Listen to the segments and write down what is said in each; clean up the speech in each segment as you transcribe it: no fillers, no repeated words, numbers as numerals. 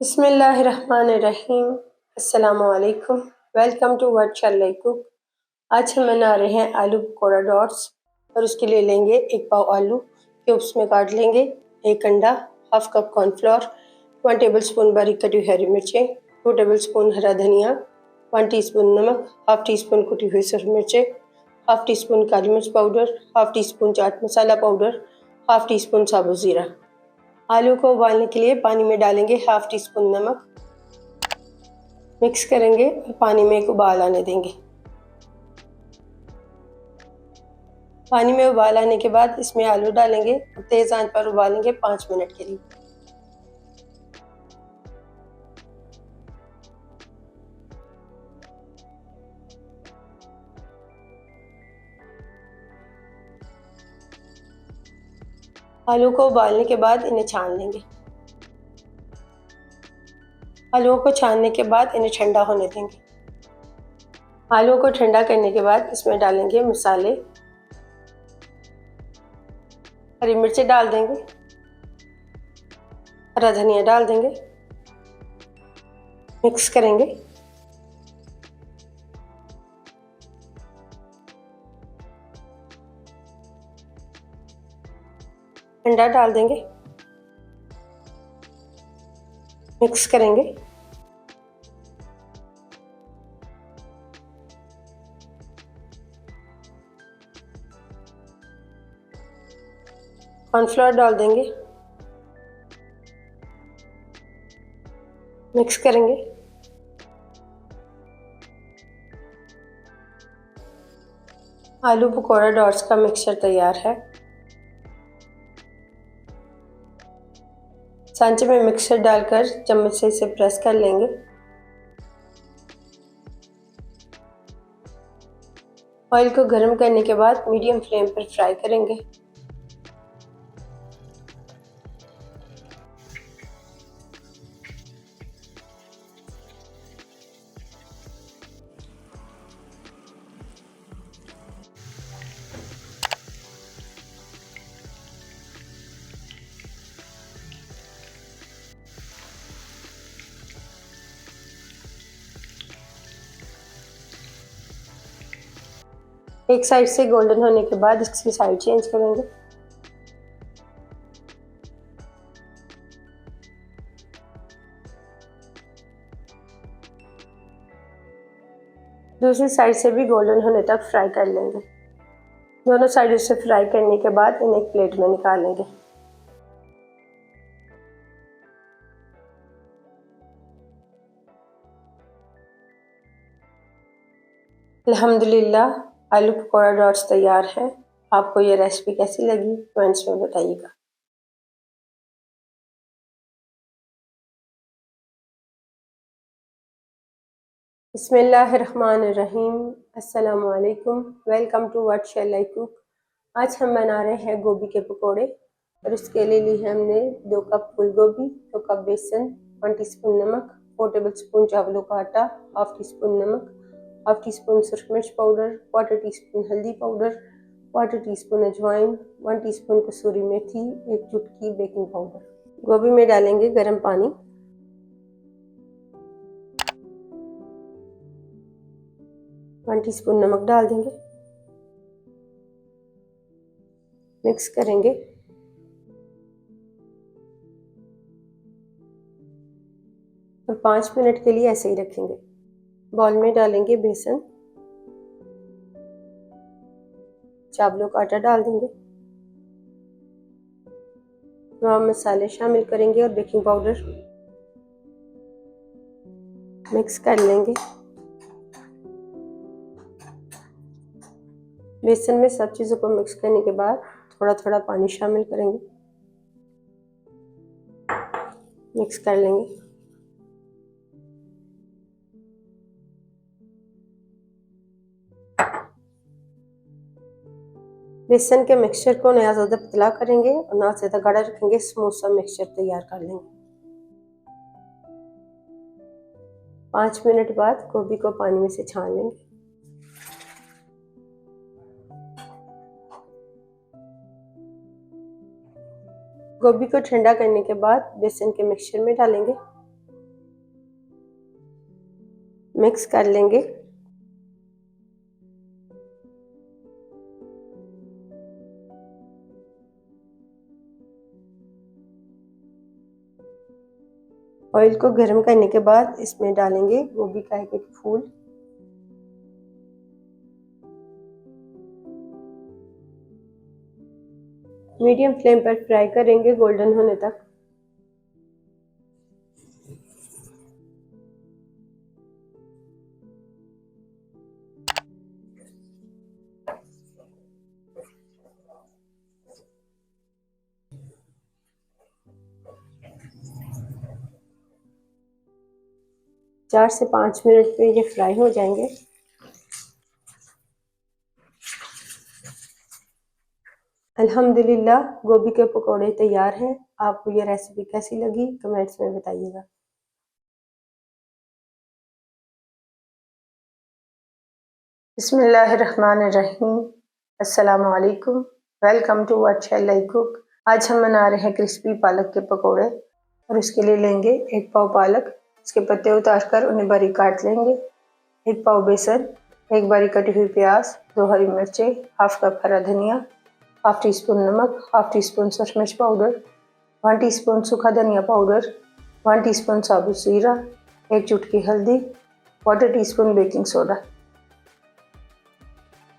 बिस्मिल्लाहिर्रहमानिर्रहीम। अस्सलामुअलैकुम। Welcome to what shall I cook. आज हम बना रहे हैं आलू पकौड़ा डॉट्स और उसके लिए लेंगे एक पाव आलू, क्यूब्स में काट लेंगे, एक अंडा, हाफ कप कॉर्नफ्लोर, 1 टेबलस्पून बारीक कटी हुई हरी मिर्चें, 2 टेबलस्पून हरा धनिया, 1 टीस्पून नमक, हाफ टी स्पून कुटी हुई सूरज मिर्चें, हाफ टी स्पून काली मिर्च powder, half tea spoon chaat masala powder, half tea spoon साबुत ज़ीरा। आलू को उबालने के लिए पानी में डालेंगे हाफ टी स्पून नमक, मिक्स करेंगे और पानी में एक उबाल आने देंगे। पानी में उबाल आने के बाद इसमें आलू डालेंगे और तेज़ आंच पर उबालेंगे 5 मिनट के लिए। आलू को उबालने के बाद इन्हें छान लेंगे। आलूओं को छानने के बाद इन्हें ठंडा होने देंगे। आलूओं को ठंडा करने के बाद इसमें डालेंगे मसाले, हरी मिर्चें डाल देंगे, हरा धनिया डाल देंगे, मिक्स करेंगे। अंडा डाल देंगे, मिक्स करेंगे। कॉर्नफ्लोर डाल देंगे, मिक्स करेंगे। आलू पकौड़ा डॉट्स का मिक्सचर तैयार है। सांचे में मिक्सर डालकर चम्मच से इसे प्रेस कर लेंगे। ऑयल को गर्म करने के बाद मीडियम फ्लेम पर फ्राई करेंगे। एक साइड से गोल्डन होने के बाद इसकी साइड चेंज करेंगे। दूसरी साइड से भी गोल्डन होने तक फ्राई कर लेंगे। दोनों साइड से फ्राई करने के बाद इन्हें एक प्लेट में निकाल लेंगे। अल्हम्दुलिल्लाह आलू पकौड़ा डॉट्स तैयार है। आपको ये रेसिपी कैसी लगी कमेंट्स में बताइएगा। बिस्मिल्लाहिर्रहमानिर्रहीम। अस्सलाम वालेकुम। Welcome to what shall I cook. आज हम बना रहे हैं गोभी के पकोड़े और इसके लिए ली है हमने 2 कप फूल गोभी, 2 कप बेसन, 1 टीस्पून नमक, 4 टेबलस्पून चावलों का आटा, हाफ टी स्पून नमक, हाफ टी स्पून सुरख मिर्च पाउडर, 1/4 टीस्पून हल्दी पाउडर, 1/4 टीस्पून अजवाइन, 1 टीस्पून कसूरी मेथी, 1 चुटकी बेकिंग पाउडर। गोभी में डालेंगे गर्म पानी, 1 टीस्पून नमक डाल देंगे, मिक्स करेंगे। और 5 मिनट के लिए ऐसे ही रखेंगे। बाउल में डालेंगे बेसन, चावलों का आटा डाल देंगे, तमाम मसाले शामिल करेंगे और बेकिंग पाउडर मिक्स कर लेंगे। बेसन में सब चीज़ों को मिक्स करने के बाद थोड़ा थोड़ा पानी शामिल करेंगे, मिक्स कर लेंगे। बेसन के मिक्सचर को ना ज़्यादा पतला करेंगे और ना ज़्यादा गाढ़ा रखेंगे, स्मूथ सा मिक्सचर तैयार कर लेंगे। 5 मिनट बाद गोभी को पानी में से छान लेंगे। गोभी को ठंडा करने के बाद बेसन के मिक्सचर में डालेंगे। मिक्स कर लेंगे। ऑयल को गर्म करने के बाद इसमें डालेंगे गोभी का एक फूल। मीडियम फ्लेम पर फ्राई करेंगे गोल्डन होने तक। चार से 5 मिनट में ये फ्राई हो जाएंगे। अल्हम्दुलिल्लाह गोभी के पकौड़े तैयार हैं। आपको ये रेसिपी कैसी लगी कमेंट्स में बताइएगा। बिस्मिल्लाहिर्रहमानिर्रहीम। अस्सलाम वालेकुम। Welcome to what shall I cook. आज हम बना रहे हैं क्रिस्पी पालक के पकौड़े और इसके लिए लेंगे 1 पाव पालक। इसके पत्ते उतार कर उन्हें बारीक काट लेंगे। 1 पाव बेसन, 1 बारीक कटी हुई प्याज, 2 हरी मिर्चें, हाफ कप हरा धनिया, हाफ टी स्पून नमक, हाफ टी स्पून सूरज मिर्च पाउडर, 1 टीस्पून सूखा धनिया पाउडर, 1 टीस्पून साबुत जीरा, 1 चुटकी हल्दी, 1/4 टीस्पून बेकिंग सोडा।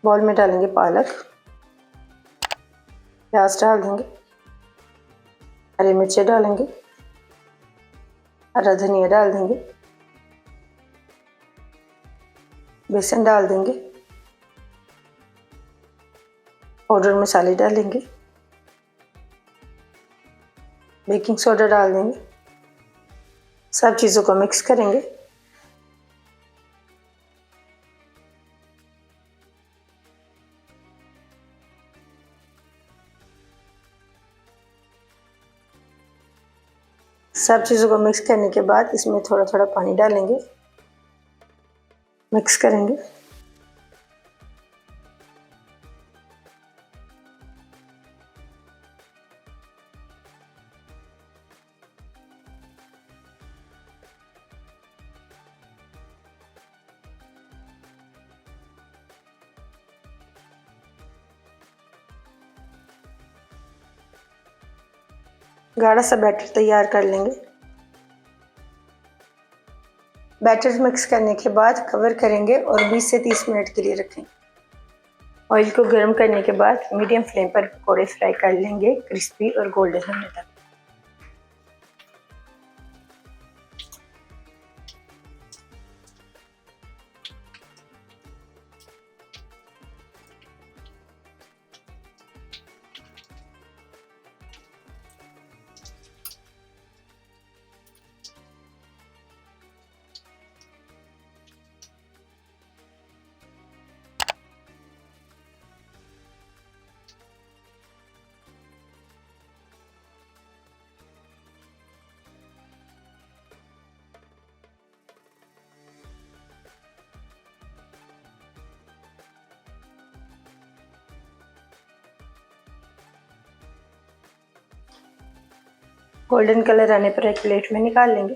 बॉल में डालेंगे पालक, प्याज डाल देंगे, हरी मिर्चें डालेंगे, हरा धनिया डाल देंगे, बेसन डाल देंगे, पाउडर मसाले डालेंगे, बेकिंग सोडा डाल देंगे। सब चीज़ों को मिक्स करेंगे। सब चीज़ों को मिक्स करने के बाद इसमें थोड़ा थोड़ा पानी डालेंगे, मिक्स करेंगे। गाढ़ा सा बैटर तैयार कर लेंगे। बैटर मिक्स करने के बाद कवर करेंगे और 20 से 30 मिनट के लिए रखेंगे। ऑयल को गर्म करने के बाद मीडियम फ्लेम पर पकौड़े फ्राई कर लेंगे क्रिस्पी और गोल्डन होने तक। गोल्डन कलर आने पर एक प्लेट में निकाल लेंगे।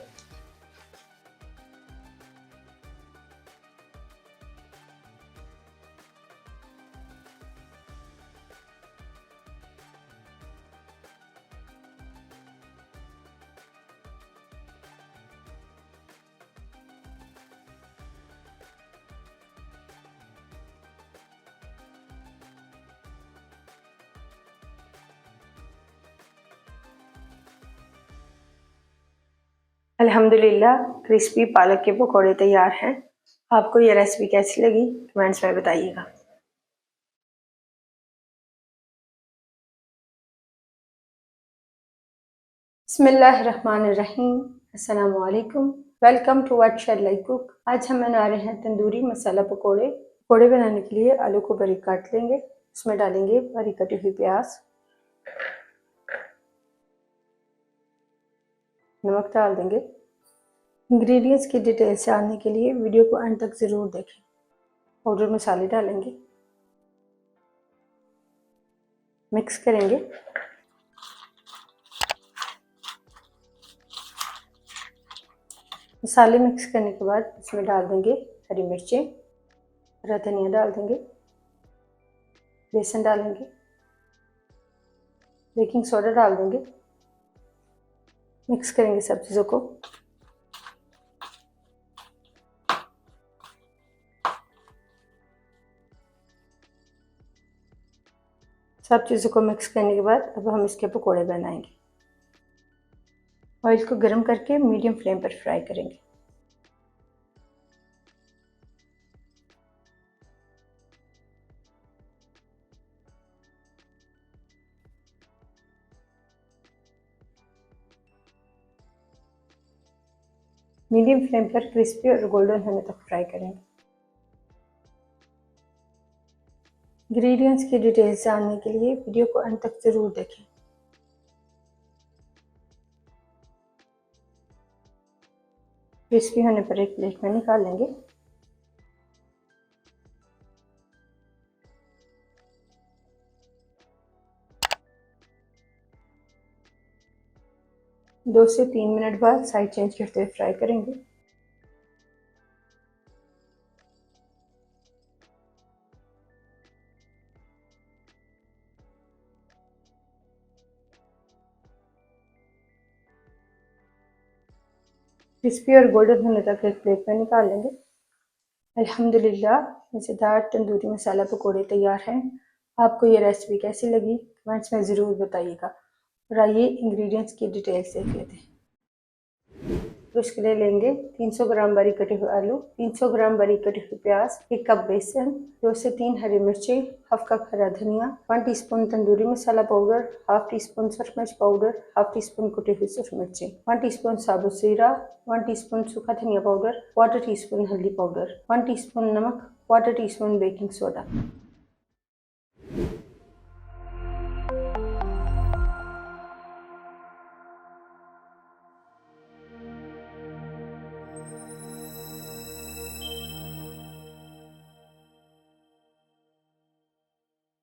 अल्हम्दुलिल्लाह क्रिस्पी पालक के पकौड़े तैयार हैं। आपको ये रेसिपी कैसी लगी कमेंट्स में बताइएगा। बिस्मिल्लाहिर्रहमानिर्रहीम। अस्सलामु अलैकुम। Welcome to what shall I cook. आज हम बना रहे हैं तंदूरी मसाला पकौड़े। पकौड़े बनाने के लिए आलू को बारीक काट लेंगे। उसमें डालेंगे बारीक कटी हुई प्याज, नमक डाल देंगे। इंग्रेडिएंट्स की डिटेल्स जानने के लिए वीडियो को अंत तक ज़रूर देखें। पाउडर मसाले डालेंगे, मिक्स करेंगे। मसाले मिक्स करने के बाद इसमें डाल देंगे हरी मिर्चें, हरा धनिया डाल देंगे, बेसन डालेंगे, बेकिंग सोडा डाल देंगे, मिक्स करेंगे सब चीज़ों को। सब चीज़ों को मिक्स करने के बाद अब हम इसके पकोड़े बनाएंगे। ऑयल को गर्म करके मीडियम फ्लेम पर फ्राई करेंगे। मीडियम फ्लेम पर क्रिस्पी और गोल्डन होने तक फ्राई करेंगे। इंग्रेडिएंट्स की डिटेल्स जानने के लिए वीडियो को अंत तक ज़रूर देखें। क्रिस्पी होने पर एक प्लेट में निकाल लेंगे। दो से 3 मिनट बाद साइड चेंज करते हुए फ्राई करेंगे। क्रिस्पी और गोल्डन होने तक एक प्लेट में निकाल लेंगे। अल्हम्दुलिल्लाह मज़ेदार तंदूरी मसाला पकोड़े तैयार हैं। आपको ये रेसिपी कैसी लगी कमेंट्स में ज़रूर बताइएगा। और आइए इंग्रेडिएंट्स की डिटेल्स देख लेते हैं। तो उसके लिए लेंगे 300 ग्राम बारीक कटे हुए आलू, 300 ग्राम बारीक कटे हुए प्याज, 1 कप बेसन, 2 से 3 हरी मिर्चें, हाफ कप हरा धनिया, 1 teaspoon tandoori masala powder, half teaspoon सरफ मिर्च पाउडर, हाफ टी स्पून कुटी हुई सूखी मिर्चें, 1 टीस्पून साबुत जीरा, 1 टीस्पून सूखा धनिया पाउडर, 1/4 टीस्पून हल्दी पाउडर, 1 टीस्पून नमक, 1/4 टीस्पून बेकिंग सोडा।